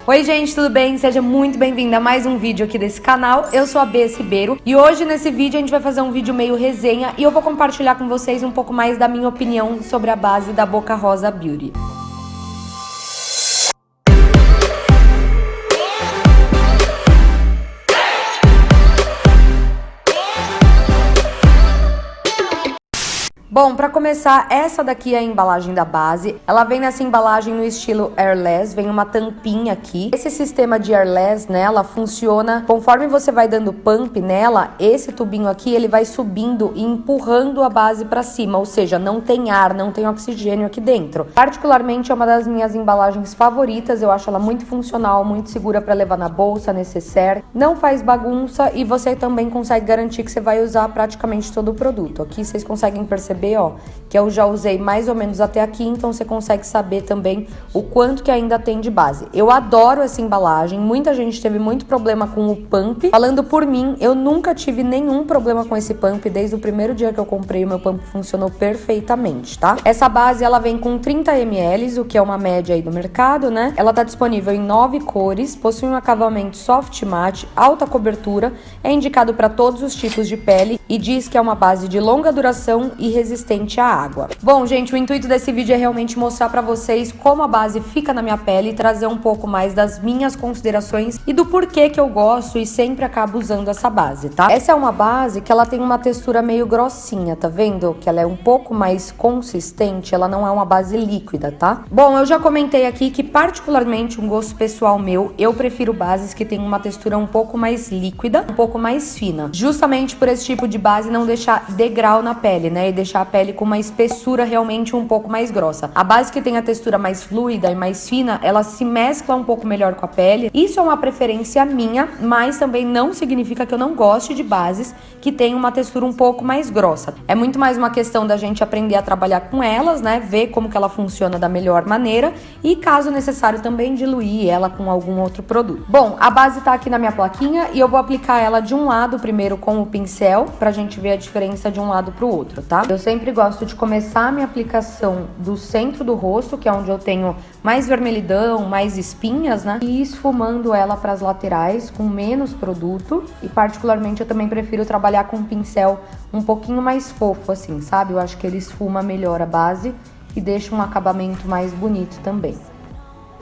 Oi gente, tudo bem? Seja muito bem-vinda a mais um vídeo aqui desse canal. Eu sou a Bess Ribeiro e hoje nesse vídeo a gente vai fazer um vídeo meio resenha e eu vou compartilhar com vocês um pouco mais da minha opinião sobre a base da Boca Rosa Beauty. Bom, para começar, essa daqui é a embalagem da base. Ela vem nessa embalagem no estilo airless, vem uma tampinha aqui. Esse sistema de airless nela funciona conforme você vai dando pump nela, esse tubinho aqui ele vai subindo e empurrando a base para cima, ou seja, não tem ar, não tem oxigênio aqui dentro. Particularmente é uma das minhas embalagens favoritas, eu acho ela muito funcional, muito segura para levar na bolsa, necessaire, não faz bagunça e você também consegue garantir que você vai usar praticamente todo o produto. Aqui vocês conseguem perceber que eu já usei mais ou menos até aqui, então você consegue saber também o quanto que ainda tem de base. Eu adoro essa embalagem, muita gente teve muito problema com o pump. Falando por mim, eu nunca tive nenhum problema com esse pump, desde o primeiro dia que eu comprei, o meu pump funcionou perfeitamente, tá? Essa base, ela vem com 30 ml, o que é uma média aí do mercado, né? Ela tá disponível em 9 cores, possui um acabamento soft matte, alta cobertura, é indicado para todos os tipos de pele e diz que é uma base de longa duração e resistente à água. Bom, gente, o intuito desse vídeo é realmente mostrar pra vocês como a base fica na minha pele e trazer um pouco mais das minhas considerações e do porquê que eu gosto e sempre acabo usando essa base, tá? Essa é uma base que ela tem uma textura meio grossinha, tá vendo? Que ela é um pouco mais consistente, ela não é uma base líquida, tá? Bom, eu já comentei aqui que particularmente um gosto pessoal meu, eu prefiro bases que tem uma textura um pouco mais líquida, um pouco mais fina, justamente por esse tipo de base não deixar degrau na pele, né? E deixar a pele com uma espessura realmente um pouco mais grossa. A base que tem a textura mais fluida e mais fina, ela se mescla um pouco melhor com a pele. Isso é uma preferência minha, mas também não significa que eu não goste de bases que tem uma textura um pouco mais grossa. É muito mais uma questão da gente aprender a trabalhar com elas, né? Ver como que ela funciona da melhor maneira e, caso necessário, também diluir ela com algum outro produto. Bom, a base tá aqui na minha plaquinha e eu vou aplicar ela de um lado primeiro com o pincel, pra gente ver a diferença de um lado pro outro, tá? Eu sempre gosto de começar a minha aplicação do centro do rosto, que é onde eu tenho mais vermelhidão, mais espinhas, né? E esfumando ela para as laterais com menos produto. E particularmente eu também prefiro trabalhar com um pincel um pouquinho mais fofo, assim, sabe? Eu acho que ele esfuma melhor a base e deixa um acabamento mais bonito também.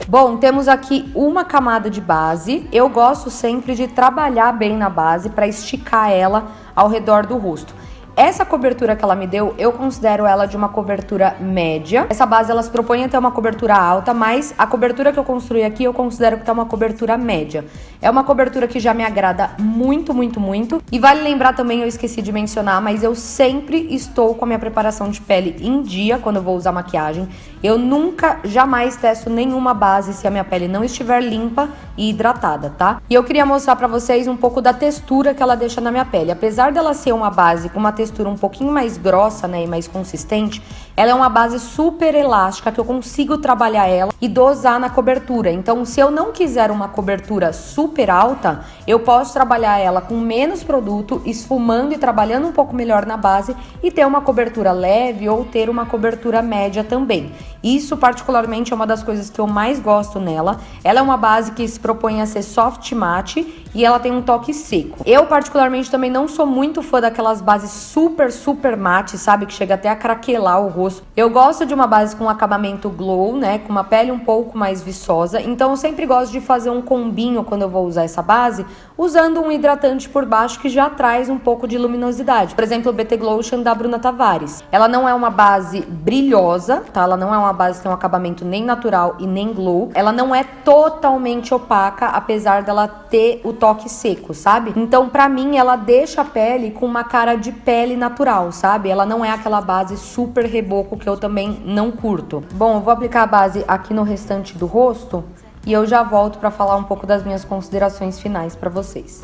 Bom, temos aqui uma camada de base. Eu gosto sempre de trabalhar bem na base para esticar ela ao redor do rosto. Essa cobertura que ela me deu, eu considero ela de uma cobertura média. Essa base, ela se propõe a ter uma cobertura alta, mas a cobertura que eu construí aqui, eu considero que tá uma cobertura média. É uma cobertura que já me agrada muito, muito, muito. E vale lembrar também, eu esqueci de mencionar, mas eu sempre estou com a minha preparação de pele em dia quando eu vou usar maquiagem. Eu nunca, jamais testo nenhuma base se a minha pele não estiver limpa e hidratada, tá? E eu queria mostrar pra vocês um pouco da textura que ela deixa na minha pele. Apesar dela ser uma base com uma textura um pouquinho mais grossa, né, e mais consistente, ela é uma base super elástica que eu consigo trabalhar ela e dosar na cobertura. Então, se eu não quiser uma cobertura super alta, eu posso trabalhar ela com menos produto, esfumando e trabalhando um pouco melhor na base e ter uma cobertura leve ou ter uma cobertura média também. Isso, particularmente, é uma das coisas que eu mais gosto nela. Ela é uma base que se propõe a ser soft matte e ela tem um toque seco. Eu, particularmente, também não sou muito fã daquelas bases super mate, sabe? Que chega até a craquelar o rosto. Eu gosto de uma base com acabamento glow, né? Com uma pele um pouco mais viçosa. Então, eu sempre gosto de fazer um combinho quando eu vou usar essa base, usando um hidratante por baixo que já traz um pouco de luminosidade. Por exemplo, o BT Glotion da Bruna Tavares. Ela não é uma base brilhosa, tá? Ela não é uma base que tem um acabamento nem natural e nem glow. Ela não é totalmente opaca, apesar dela ter o toque seco, sabe? Então, pra mim, ela deixa a pele com uma cara de pele natural, sabe? Ela não é aquela base super reboco que eu também não curto. Bom, eu vou aplicar a base aqui no restante do rosto e eu já volto pra falar um pouco das minhas considerações finais pra vocês.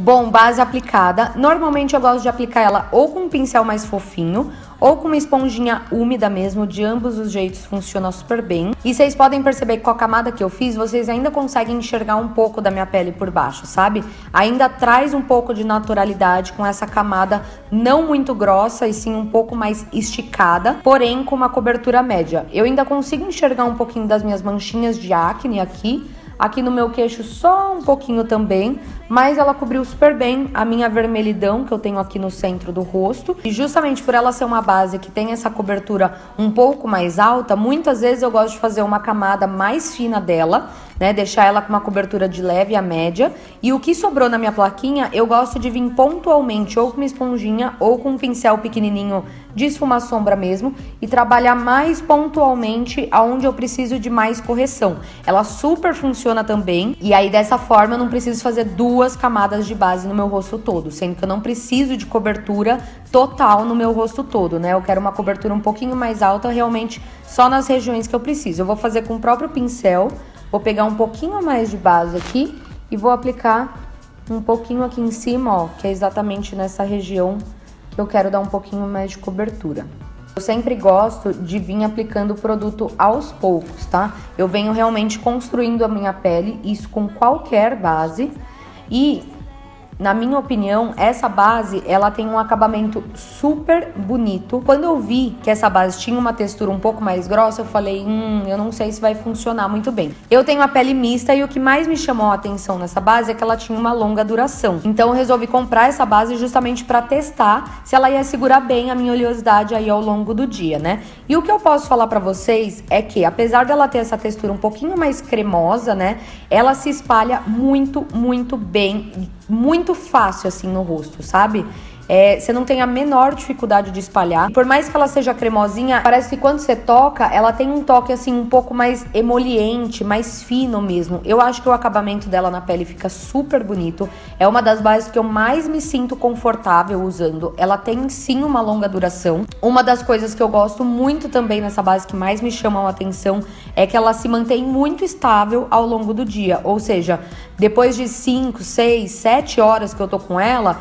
Bom, base aplicada. Normalmente eu gosto de aplicar ela ou com um pincel mais fofinho ou com uma esponjinha úmida mesmo, de ambos os jeitos funciona super bem. E vocês podem perceber que com a camada que eu fiz, vocês ainda conseguem enxergar um pouco da minha pele por baixo, sabe? Ainda traz um pouco de naturalidade com essa camada não muito grossa e sim um pouco mais esticada, porém com uma cobertura média. Eu ainda consigo enxergar um pouquinho das minhas manchinhas de acne aqui no meu queixo só um pouquinho também, mas ela cobriu super bem a minha vermelhidão que eu tenho aqui no centro do rosto. E justamente por ela ser uma base que tem essa cobertura um pouco mais alta, muitas vezes eu gosto de fazer uma camada mais fina dela, né, deixar ela com uma cobertura de leve a média. E o que sobrou na minha plaquinha, eu gosto de vir pontualmente ou com uma esponjinha ou com um pincel pequenininho de esfumar sombra mesmo e trabalhar mais pontualmente aonde eu preciso de mais correção. Ela super funciona também e aí dessa forma eu não preciso fazer duas camadas de base no meu rosto todo, sendo que eu não preciso de cobertura total no meu rosto todo, né? Eu quero uma cobertura um pouquinho mais alta realmente só nas regiões que eu preciso. Eu vou fazer com o próprio pincel, vou pegar um pouquinho mais de base aqui e vou aplicar um pouquinho aqui em cima, ó, que é exatamente nessa região que eu quero dar um pouquinho mais de cobertura. Eu sempre gosto de vir aplicando o produto aos poucos, tá? Eu venho realmente construindo a minha pele, isso com qualquer base. E, na minha opinião, essa base, ela tem um acabamento super bonito. Quando eu vi que essa base tinha uma textura um pouco mais grossa, eu falei, eu não sei se vai funcionar muito bem. Eu tenho a pele mista e o que mais me chamou a atenção nessa base é que ela tinha uma longa duração. Então eu resolvi comprar essa base justamente para testar se ela ia segurar bem a minha oleosidade aí ao longo do dia, né? E o que eu posso falar para vocês é que, apesar dela ter essa textura um pouquinho mais cremosa, né? Ela se espalha muito, muito bem, muito fácil assim no rosto, sabe? Você não tem a menor dificuldade de espalhar. Por mais que ela seja cremosinha, parece que quando você toca, ela tem um toque assim um pouco mais emoliente, mais fino mesmo. Eu acho que o acabamento dela na pele fica super bonito. É uma das bases que eu mais me sinto confortável usando. Ela tem sim uma longa duração. Uma das coisas que eu gosto muito também nessa base que mais me chamam a atenção é que ela se mantém muito estável ao longo do dia. Ou seja, depois de 5, 6, 7 horas que eu tô com ela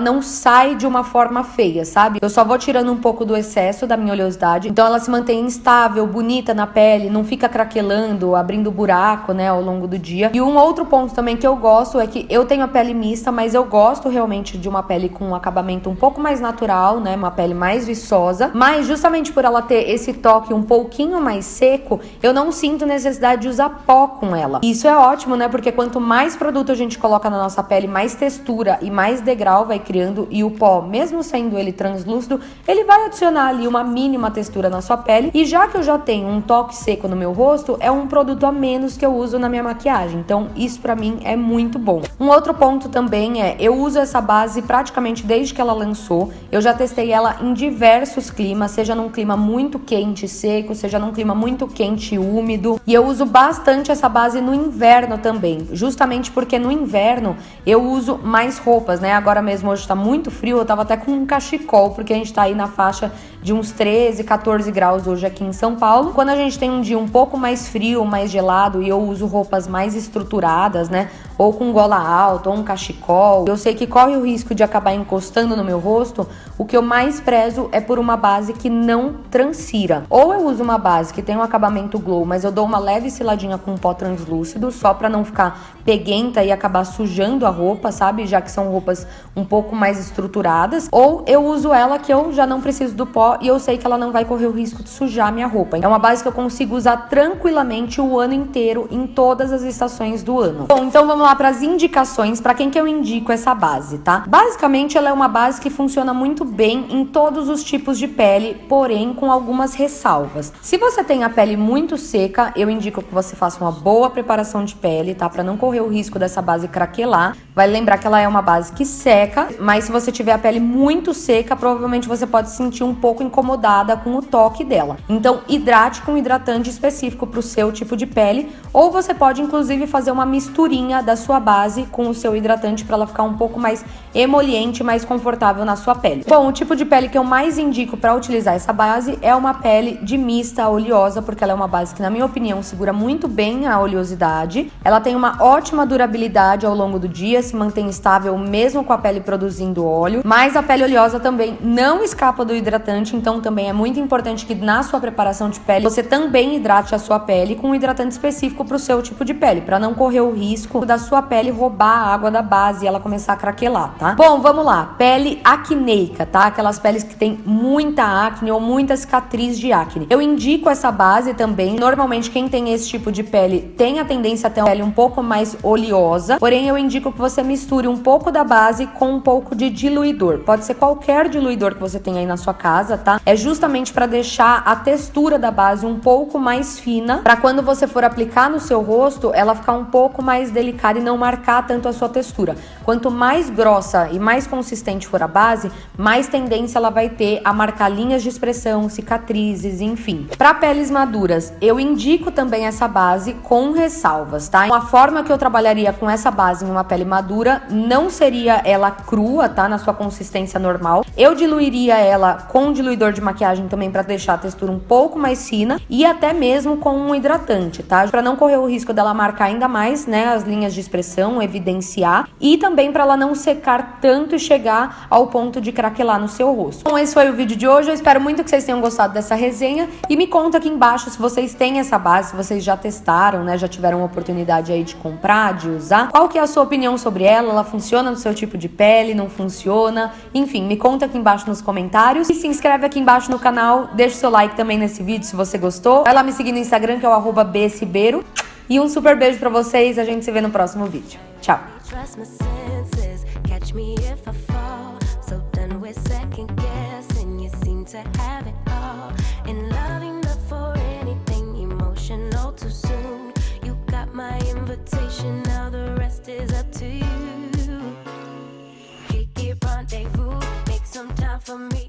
não sai de uma forma feia, sabe? Eu só vou tirando um pouco do excesso da minha oleosidade, então ela se mantém estável, bonita na pele, não fica craquelando, abrindo buraco, né, ao longo do dia. E um outro ponto também que eu gosto é que eu tenho a pele mista, mas eu gosto realmente de uma pele com um acabamento um pouco mais natural, né, uma pele mais viçosa, mas justamente por ela ter esse toque um pouquinho mais seco, eu não sinto necessidade de usar pó com ela. Isso é ótimo, né, porque quanto mais produto a gente coloca na nossa pele, mais textura e mais degrau vai criando, e o pó, mesmo sendo ele translúcido, ele vai adicionar ali uma mínima textura na sua pele. E já que eu já tenho um toque seco no meu rosto, é um produto a menos que eu uso na minha maquiagem, então isso pra mim é muito bom. Um outro ponto também eu uso essa base praticamente desde que ela lançou. Eu já testei ela em diversos climas, seja num clima muito quente e seco, seja num clima muito quente e úmido, e eu uso bastante essa base no inverno também, justamente porque no inverno eu uso mais roupas, né? Agora mesmo hoje tá muito frio, eu tava até com um cachecol, porque a gente tá aí na faixa de uns 13, 14 graus hoje aqui em São Paulo. Quando a gente tem um dia um pouco mais frio, mais gelado, e eu uso roupas mais estruturadas, né? Ou com gola alta, ou um cachecol, eu sei que corre o risco de acabar encostando no meu rosto. O que eu mais prezo é por uma base que não transcira. Ou eu uso uma base que tem um acabamento glow, mas eu dou uma leve seladinha com um pó translúcido, só pra não ficar peguenta e acabar sujando a roupa, sabe? Já que são roupas um pouco mais estruturadas. Ou eu uso ela que eu já não preciso do pó e eu sei que ela não vai correr o risco de sujar a minha roupa. É uma base que eu consigo usar tranquilamente o ano inteiro, em todas as estações do ano. Bom, então vamos lá para as indicações, para quem que eu indico essa base, tá? Basicamente, ela é uma base que funciona muito bem em todos os tipos de pele, porém com algumas ressalvas. Se você tem a pele muito seca, eu indico que você faça uma boa preparação de pele, tá? Para não correr o risco dessa base craquelar. Vai lembrar que ela é uma base que seca, mas se você tiver a pele muito seca, provavelmente você pode sentir um pouco pouco incomodada com o toque dela. Então, hidrate com hidratante específico para o seu tipo de pele, ou você pode inclusive fazer uma misturinha da sua base com o seu hidratante para ela ficar um pouco mais emoliente, mais confortável na sua pele. Bom, o tipo de pele que eu mais indico para utilizar essa base é uma pele de mista a oleosa, porque ela é uma base que, na minha opinião, segura muito bem a oleosidade. Ela tem uma ótima durabilidade ao longo do dia, se mantém estável mesmo com a pele produzindo óleo, mas a pele oleosa também não escapa do hidratante, então também é muito importante que na sua preparação de pele você também hidrate a sua pele com um hidratante específico para o seu tipo de pele, para não correr o risco da sua pele roubar a água da base e ela começar a craquelar, tá? Bom, vamos lá. Pele acneica, tá? Aquelas peles que tem muita acne ou muita cicatriz de acne. Eu indico essa base também. Normalmente quem tem esse tipo de pele tem a tendência a ter uma pele um pouco mais oleosa, porém eu indico que você misture um pouco da base com um pouco de diluidor. Pode ser qualquer diluidor que você tenha aí na sua casa, tá? É justamente para deixar a textura da base um pouco mais fina, para quando você for aplicar no seu rosto, ela ficar um pouco mais delicada e não marcar tanto a sua textura. Quanto mais grossa e mais consistente for a base, mais tendência ela vai ter a marcar linhas de expressão, cicatrizes, enfim. Para peles maduras, eu indico também essa base com ressalvas, tá? Uma forma que eu trabalharia com essa base em uma pele madura não seria ela crua, tá? Na sua consistência normal. Eu diluiria ela com um diluidor de maquiagem também para deixar a textura um pouco mais fina e até mesmo com um hidratante, tá? Para não correr o risco dela marcar ainda mais, né, as linhas de expressão, evidenciar, e também para ela não secar tanto e chegar ao ponto de craquelar no seu rosto. Bom, esse foi o vídeo de hoje. Eu espero muito que vocês tenham gostado dessa resenha e me conta aqui embaixo se vocês têm essa base, se vocês já testaram, né, já tiveram uma oportunidade aí de comprar, de usar. Qual que é a sua opinião sobre ela? Ela funciona no seu tipo de pele? Não funciona? Enfim, me conta aqui embaixo nos comentários e se inscreve aqui embaixo no canal, deixa o seu like também nesse vídeo se você gostou. Vai lá me seguir no Instagram, que é o @bcibeiro. E um super beijo pra vocês, a gente se vê no próximo vídeo. Tchau! For me